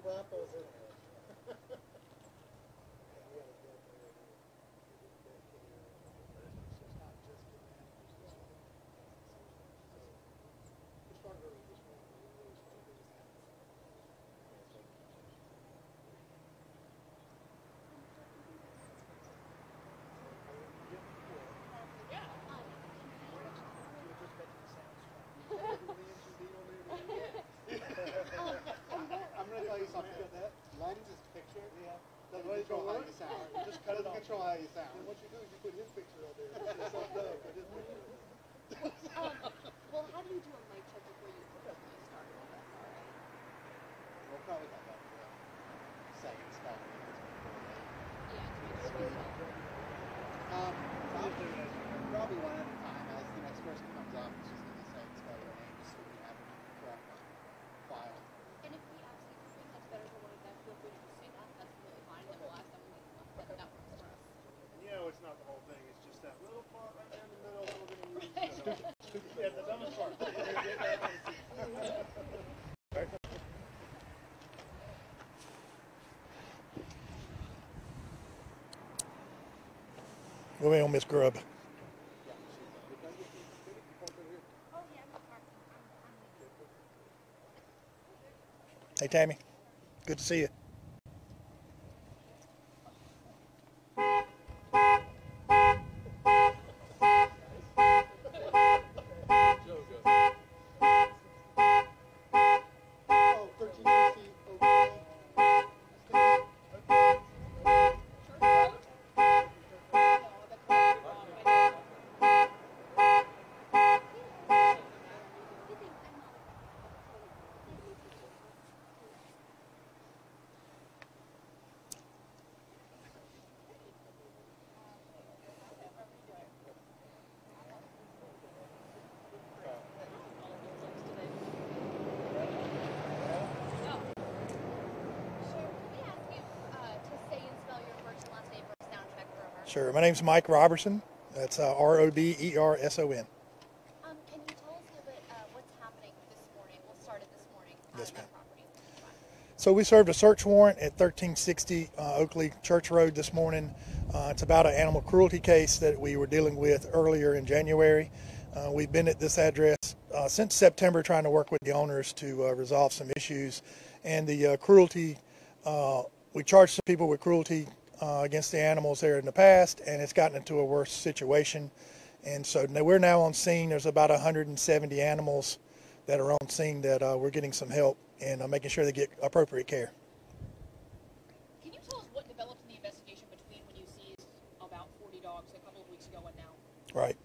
Broncos in there. I'm going to tell you something. That Lenz's picture doesn't control how you sound. Just cut it off. Control how you sound. And what you do is you put his picture up there. Well, how do you do a mic check before you start all that? We'll probably have that second spell. Probably one at a time. As the next person comes up, it's just going to say spell your name just so we have it correct on file. And if we ask you something that's better for one of them, feel free to just say that. That's really fine. And then we'll ask them when they come up. That works for us. You know, it's not the whole thing. It's just that little part right there in the middle that we're going to use. Yeah, the dumbest part. Go in on Miss Grubb. Hey, Tammy. Good to see you. Sure. My name's Mike Robertson. That's Roberson. Can you tell us a little bit what's happening this morning? We'll start it this morning on Yes, that ma'am. property. So we served a search warrant at 1360 Oakley Church Road this morning. It's about an animal cruelty case that we were dealing with earlier in January. We've been at this address since September trying to work with the owners to resolve some issues. And the cruelty, we charged some people with cruelty against the animals there in the past, and it's gotten into a worse situation. And so we're now on scene. There's about 170 animals that are on scene that we're getting some help and making sure they get appropriate care. Can you tell us what developed in the investigation between when you seized about 40 dogs a couple of weeks ago and now? Right.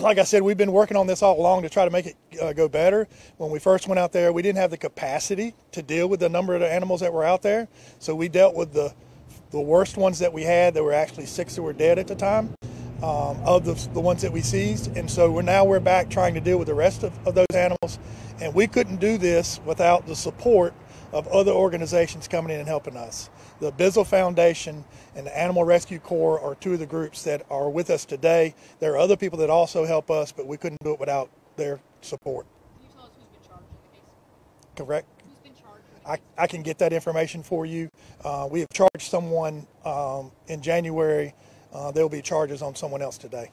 Like I said, we've been working on this all along to try to make it go better. When we first went out there, we didn't have the capacity to deal with the number of the animals that were out there. So we dealt with the worst ones that we had. There were actually 6 that were dead at the time of the ones that we seized. And so we're back trying to deal with the rest of those animals. And we couldn't do this without the support of other organizations coming in and helping us. The Bissell Foundation and the Animal Rescue Corps are 2 of the groups that are with us today. There are other people that also help us, but we couldn't do it without their support. Can you tell us who's been charged in the case? Correct? Who's been charged in the case? I can get that information for you. We have charged someone in January. There will be charges on someone else today.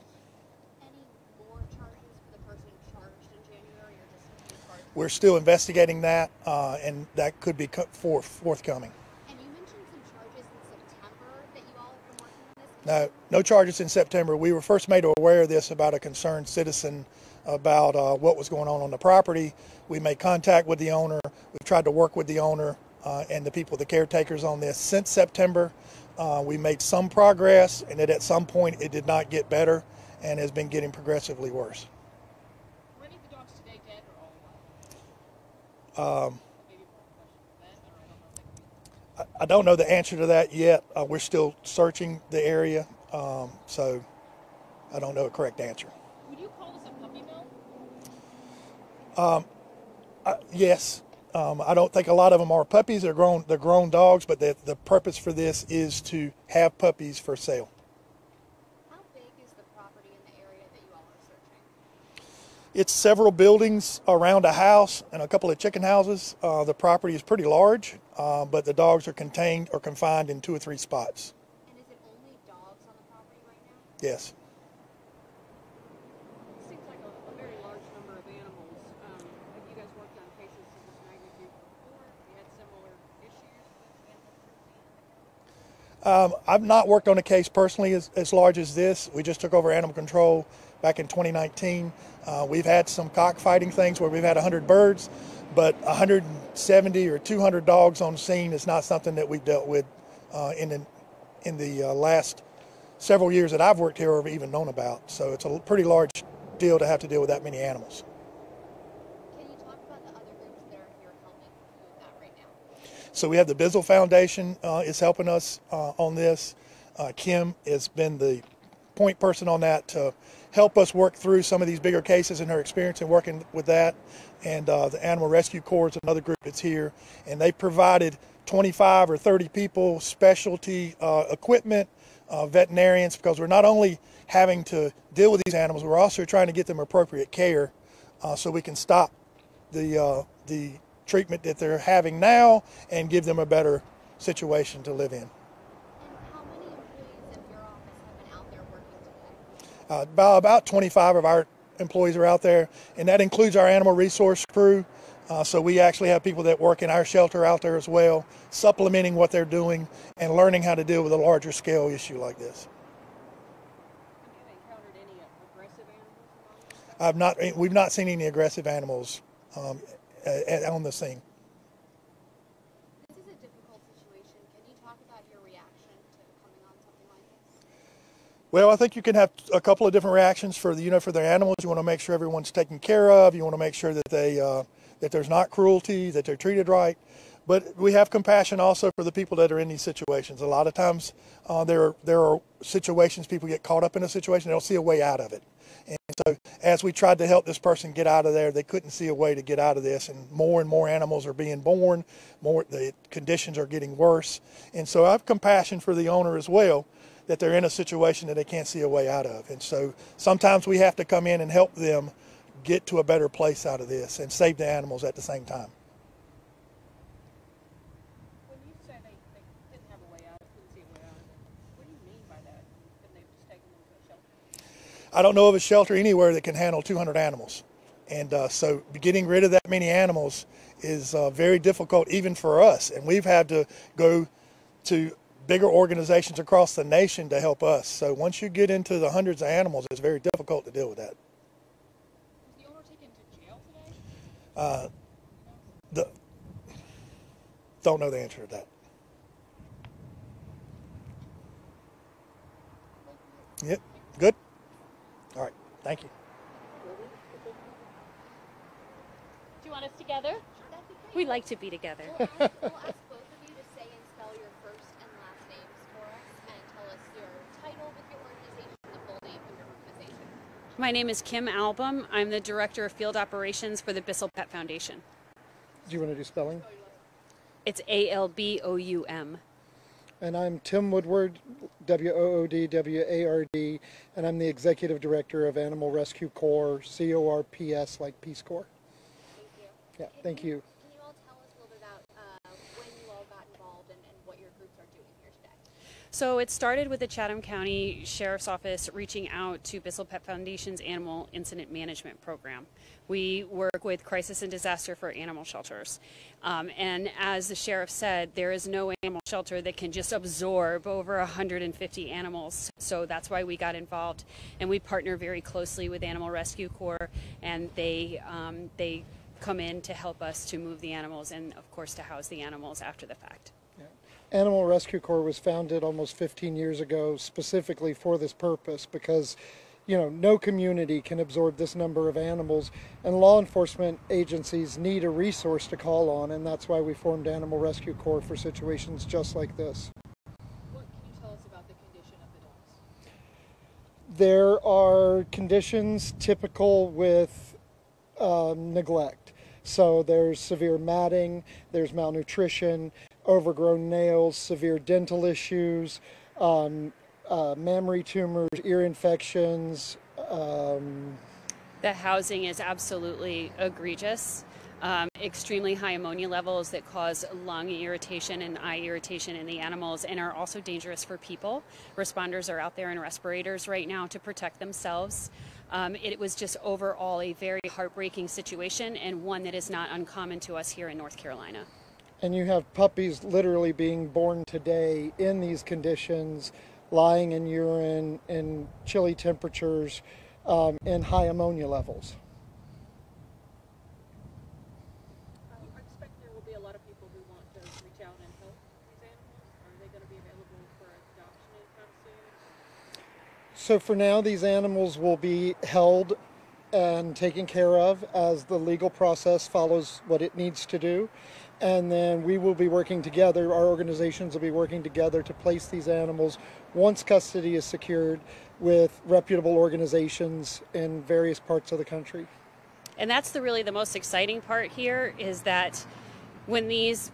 Any more charges for the person charged in January, or just charged? We're still investigating that, and that could be forthcoming. And you mentioned some charges in September that you all have been working on this? No charges in September. We were first made aware of this about a concerned citizen about what was going on the property. We made contact with the owner. We've tried to work with the owner and the people, the caretakers on this since September. We made some progress, and that at some point it did not get better and has been getting progressively worse. Were any of the dogs today dead or all alive? Maybe more question for that, or I don't know the answer to that yet. We're still searching the area, so I don't know a correct answer. Would you call this a puppy mill? Yes. I don't think a lot of them are puppies. They're grown dogs, but the purpose for this is to have puppies for sale. How big is the property in the area that you all are searching? It's several buildings around a house and a couple of chicken houses. The property is pretty large, but the dogs are contained or confined in 2 or 3 spots. And is it only dogs on the property right now? Yes. It seems like a very large number of animals. Have you guys worked on cases to this magnitude before? Have you had similar issues with animal cruelty? I've not worked on a case personally as large as this. We just took over animal control back in 2019. We've had some cockfighting things where we've had 100 birds, but 170 or 200 dogs on scene is not something that we've dealt with in the last several years that I've worked here or even known about. So it's a pretty large deal to have to deal with that many animals. Can you talk about the other groups that are here helping with that right now? So we have the Bissell Foundation is helping us on this. Kim has been the point person on that to help us work through some of these bigger cases and her experience in working with that. And the Animal Rescue Corps is another group that's here, and they provided 25 or 30 people, specialty equipment, veterinarians, because we're not only having to deal with these animals, we're also trying to get them appropriate care so we can stop the treatment that they're having now and give them a better situation to live in. And how many employees of your office have been out there working today? About 25 of our employees are out there, and that includes our animal resource crew. So we actually have people that work in our shelter out there as well, supplementing what they're doing and learning how to deal with a larger scale issue like this. Have you encountered any aggressive animals among them? We've not seen any aggressive animals on the scene. This is a difficult situation. Can you talk about your reaction to coming on something like this? Well, I think you can have a couple of different reactions for their animals. You want to make sure everyone's taken care of. You want to make sure that that there's not cruelty, that they're treated right. But we have compassion also for the people that are in these situations. A lot of times there are situations, people get caught up in a situation, they don't see a way out of it. And so as we tried to help this person get out of there, they couldn't see a way to get out of this, and more animals are being born, the conditions are getting worse. And so I have compassion for the owner as well, that they're in a situation that they can't see a way out of. And so sometimes we have to come in and help them get to a better place out of this and save the animals at the same time. When you say they didn't have a way out, couldn't see a way out of it, what do you mean by that? Couldn't they have just taken them to a shelter? I don't know of a shelter anywhere that can handle 200 animals. And so getting rid of that many animals is very difficult even for us. And we've had to go to bigger organizations across the nation to help us. So once you get into the hundreds of animals, it's very difficult to deal with that. Was the owner taken to jail today? Don't know the answer to that. Yep, good. All right, thank you. Do you want us together? That'd be great. We like to be together. We'll ask both of you to say and spell your first and last names for us, and tell us your title with your organization, the full name of your organization. My name is Kim Album. I'm the Director of Field Operations for the Bissell Pet Foundation. Do you want to do spelling? It's ALBOUM. And I'm Tim Woodward, WOODWARD, and I'm the Executive Director of Animal Rescue Corps, CORPS, like Peace Corps. Thank you. Yeah, thank you. Can you all tell us a little bit about when you all got involved and what your groups are doing here today? So it started with the Chatham County Sheriff's Office reaching out to Bissell Pet Foundation's Animal Incident Management Program. We work with crisis and disaster for animal shelters. And as the sheriff said, there is no animal shelter that can just absorb over 150 animals. So that's why we got involved. And we partner very closely with Animal Rescue Corps, and they come in to help us to move the animals and, of course, to house the animals after the fact. Animal Rescue Corps was founded almost 15 years ago specifically for this purpose because, you know, no community can absorb this number of animals, and law enforcement agencies need a resource to call on, and that's why we formed Animal Rescue Corps for situations just like this. What can you tell us about the condition of the dogs? There are conditions typical with neglect. So there's severe matting, there's malnutrition, overgrown nails, severe dental issues, mammary tumors, ear infections, The housing is absolutely egregious. Extremely high ammonia levels that cause lung irritation and eye irritation in the animals and are also dangerous for people. Responders are out there in respirators right now to protect themselves. It was just overall a very heartbreaking situation and one that is not uncommon to us here in North Carolina. And you have puppies literally being born today in these conditions, lying in urine, in chilly temperatures, and high ammonia levels. I expect there will be a lot of people who want to reach out and help these animals. Are they going to be available for adoption anytime soon? So for now, these animals will be held and taken care of as the legal process follows what it needs to do. And then we will be working together, our organizations will be working together to place these animals once custody is secured with reputable organizations in various parts of the country. And that's really the most exciting part here is that when these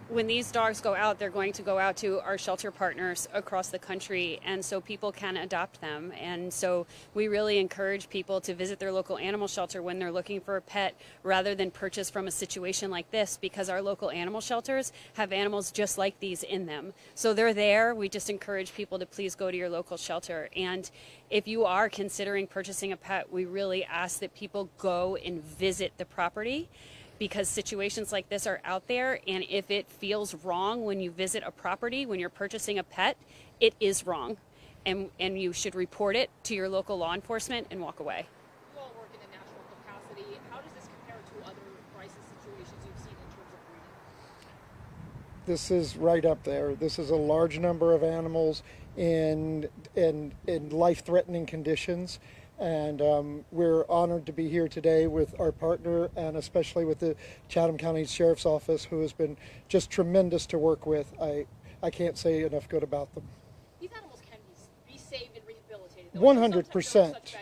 dogs go out, they're going to go out to our shelter partners across the country, and so people can adopt them. And so we really encourage people to visit their local animal shelter when they're looking for a pet rather than purchase from a situation like this, because our local animal shelters have animals just like these in them. So they're there. We just encourage people to please go to your local shelter. And if you are considering purchasing a pet, we really ask that people go and visit the property, because situations like this are out there, and if it feels wrong when you visit a property, when you're purchasing a pet, it is wrong. And you should report it to your local law enforcement and walk away. You all work in a national capacity. How does this compare to other crisis situations you've seen in terms of breeding? This is right up there. This is a large number of animals in life-threatening conditions. And we're honored to be here today with our partner and especially with the Chatham County Sheriff's Office, who has been just tremendous to work with. I can't say enough good about them. These animals can be saved and rehabilitated. 100%.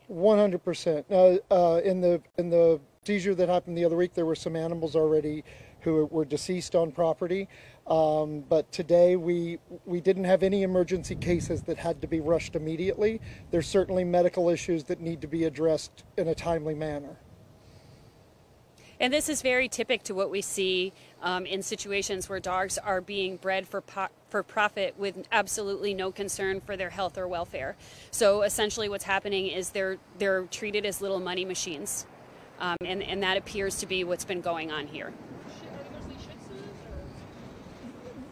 100%. In the seizure that happened the other week, there were some animals already who were deceased on property. But today we didn't have any emergency cases that had to be rushed immediately. There's certainly medical issues that need to be addressed in a timely manner. And this is very typical to what we see in situations where dogs are being bred for profit with absolutely no concern for their health or welfare. So essentially what's happening is they're treated as little money machines. And that appears to be what's been going on here.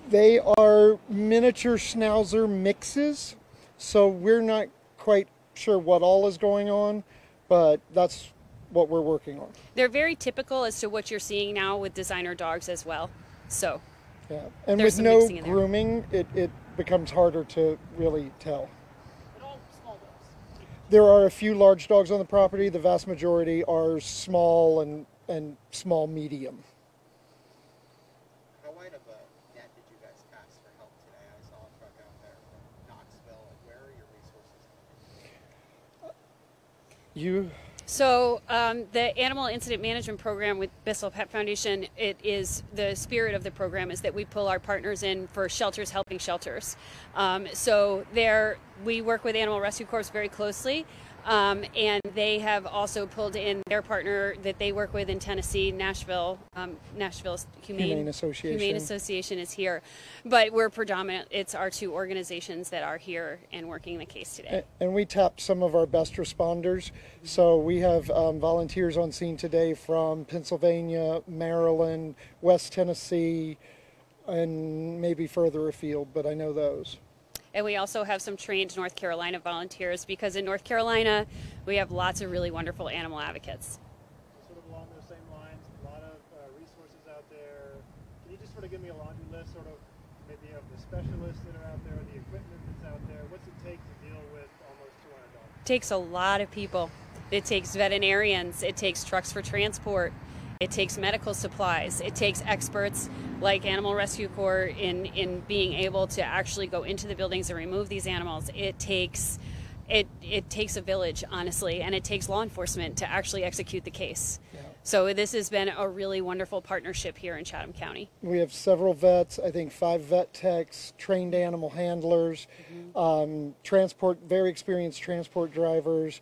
They are miniature schnauzer mixes, so we're not quite sure what all is going on, but that's what we're working on. They're very typical as to what you're seeing now with designer dogs as well. So, yeah, and with no grooming, it becomes harder to really tell. But all small dogs. There are a few large dogs on the property. The vast majority are small and small medium. How wide of a net did you guys cast for help today? I saw a truck out there from Knoxville. Where are your resources? So the Animal Incident Management Program with Bissell Pet Foundation, it is the spirit of the program is that we pull our partners in for shelters helping shelters. So we work with Animal Rescue Corps very closely. And they have also pulled in their partner that they work with in Tennessee, Nashville. Nashville's Humane Association is here. But we're predominant, it's our two organizations that are here and working the case today. And we tapped some of our best responders. So we have volunteers on scene today from Pennsylvania, Maryland, West Tennessee, and maybe further afield, but I know those. And we also have some trained North Carolina volunteers, because in North Carolina, we have lots of really wonderful animal advocates. Sort of along those same lines, a lot of resources out there. Can you just sort of give me a laundry list, sort of maybe of the specialists that are out there, the equipment that's out there? What's it take to deal with almost 200 dogs? It takes a lot of people. It takes veterinarians. It takes trucks for transport. It takes medical supplies. It takes experts like Animal Rescue Corps in being able to actually go into the buildings and remove these animals. It takes a village, honestly, and it takes law enforcement to actually execute the case. Yeah. So this has been a really wonderful partnership here in Chatham County. We have several vets, I think 5 vet techs, trained animal handlers, very experienced transport drivers,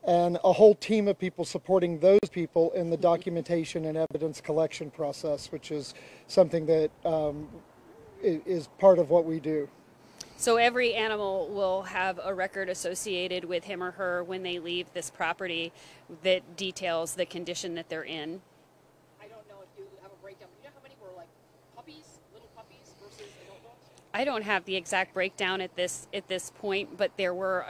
and a whole team of people supporting those people in the documentation and evidence collection process, which is something that is part of what we do. So every animal will have a record associated with him or her when they leave this property that details the condition that they're in. I don't know if you have a breakdown. Do you know how many were like puppies, little puppies versus adult dogs? I don't have the exact breakdown at this point, but there were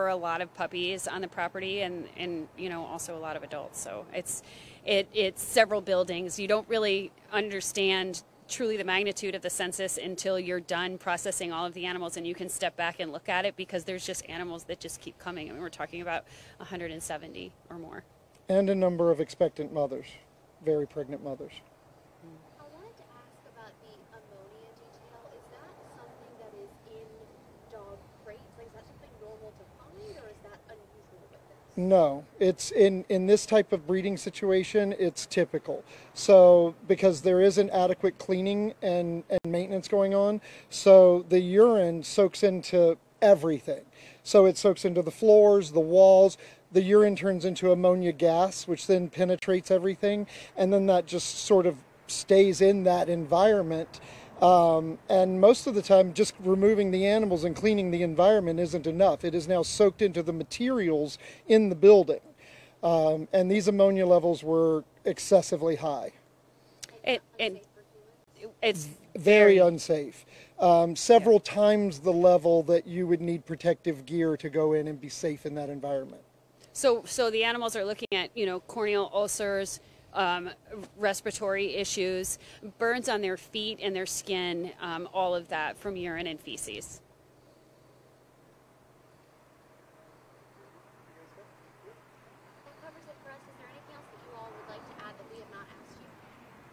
a lot of puppies on the property, and you know, also a lot of adults. So it's several buildings. You don't really understand truly the magnitude of the census until you're done processing all of the animals and you can step back and look at it, because there's just animals that just keep coming. I mean, we're talking about 170 or more. And a number of expectant mothers, very pregnant mothers. I wanted to ask about the ammonia detail. Is that something that is in dog crates? Like, is that something normal to find, or is that unusual with this? No, it's in this type of breeding situation, it's typical. So because there isn't adequate cleaning and maintenance going on, so the urine soaks into everything. So it soaks into the floors, the walls. The urine turns into ammonia gas, which then penetrates everything, and then that just sort of stays in that environment. And most of the time, just removing the animals and cleaning the environment isn't enough. It is now soaked into the materials in the building. And these ammonia levels were excessively high. It's Very unsafe. Several times the level that you would need protective gear to go in and be safe in that environment. So the animals are looking at, you know, corneal ulcers, respiratory issues, burns on their feet and their skin, all of that from urine and feces. That covers it for us. Is there anything else that you all would like to add that we have not asked you?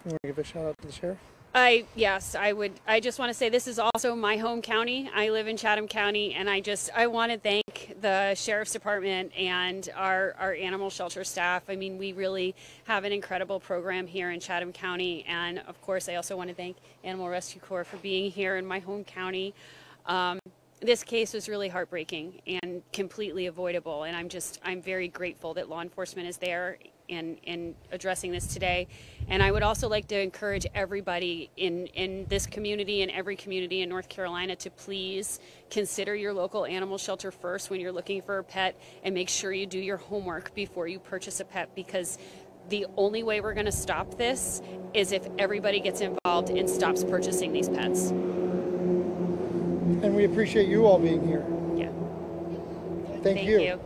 You want to give a shout out to the sheriff? Yes, I would. I just want to say this is also my home county. I live in Chatham County, and I want to thank the Sheriff's Department and our animal shelter staff. I mean, we really have an incredible program here in Chatham County, and of course, I also want to thank Animal Rescue Corps for being here in my home county. This case was really heartbreaking and completely avoidable, and I'm very grateful that law enforcement is there in addressing this today. And I would also like to encourage everybody in this community and every community in North Carolina to please consider your local animal shelter first when you're looking for a pet, and make sure you do your homework before you purchase a pet, because the only way we're going to stop this is if everybody gets involved and stops purchasing these pets. And we appreciate you all being here. Yeah. Thank you.